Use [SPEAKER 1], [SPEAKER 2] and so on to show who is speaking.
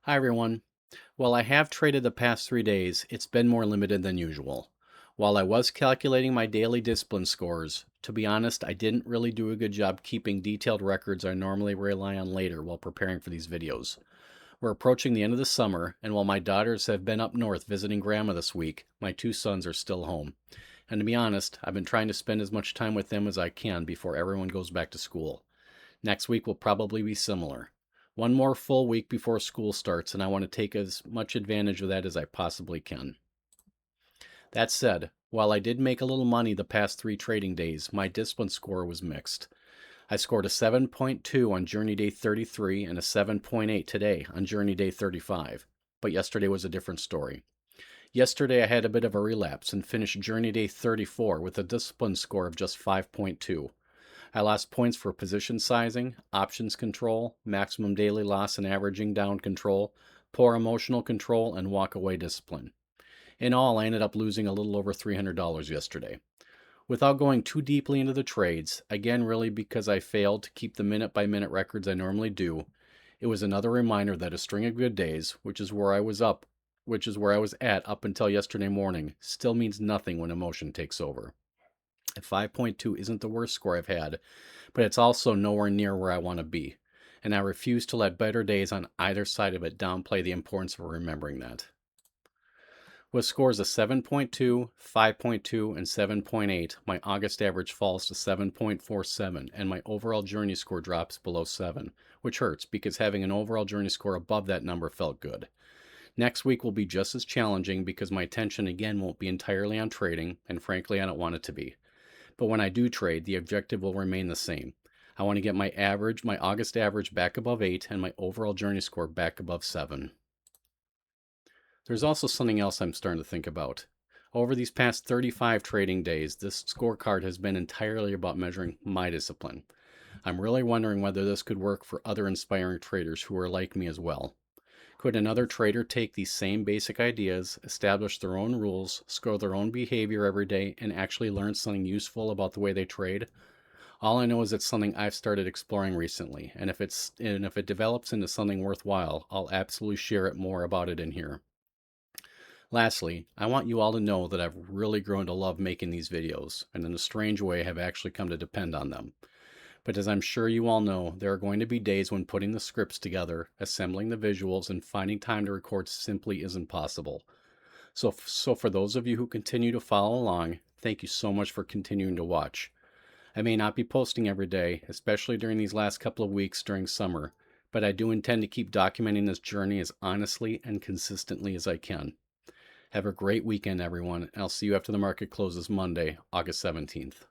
[SPEAKER 1] Hi, everyone. While I have traded the past 3 days, it's been more limited than usual. While I was calculating my daily discipline scores, to be honest, I didn't really do a good job keeping detailed records I normally rely on later while preparing for these videos. We're approaching the end of the summer, and while my daughters have been up north visiting grandma this week, my two sons are still home. And to be honest, I've been trying to spend as much time with them as I can before everyone goes back to school. Next week will probably be similar. One more full week before school starts, and I want to take as much advantage of that as I possibly can. That said, while I did make a little money the past 3 trading days, my discipline score was mixed. I scored a 7.2 on Journey Day 33 and a 7.8 today on Journey Day 35, but yesterday was a different story. Yesterday I had a bit of a relapse and finished Journey Day 34 with a discipline score of just 5.2. I lost points for position sizing, options control, maximum daily loss and averaging down control, poor emotional control, and walk away discipline. In all, I ended up losing a little over $300 yesterday. Without going too deeply into the trades, again, really because I failed to keep the minute by minute records I normally do, it was another reminder that a string of good days, which is where I was at up until yesterday morning, still means nothing when emotion takes over. 5.2 isn't the worst score I've had, but it's also nowhere near where I want to be, and I refuse to let better days on either side of it downplay the importance of remembering that. With scores of 7.2, 5.2, and 7.8, my August average falls to 7.47, and my overall journey score drops below 7, which hurts because having an overall journey score above that number felt good. Next week will be just as challenging because my attention again won't be entirely on trading, and frankly, I don't want it to be. But when I do trade, the objective will remain the same. I want to get my August average back above 8 and my overall journey score back above 7. There's also something else I'm starting to think about. Over these past 35 trading days, this scorecard has been entirely about measuring my discipline. I'm really wondering whether this could work for other inspiring traders who are like me as well. Could another trader take these same basic ideas, establish their own rules, score their own behavior every day, and actually learn something useful about the way they trade? All I know is it's something I've started exploring recently, and if it develops into something worthwhile, I'll absolutely share it more about it in here. Lastly, I want you all to know that I've really grown to love making these videos, and in a strange way have actually come to depend on them. But as I'm sure you all know, there are going to be days when putting the scripts together, assembling the visuals, and finding time to record simply isn't possible. So for those of you who continue to follow along, thank you so much for continuing to watch. I may not be posting every day, especially during these last couple of weeks during summer, but I do intend to keep documenting this journey as honestly and consistently as I can. Have a great weekend, everyone. I'll see you after the market closes Monday, August 17th.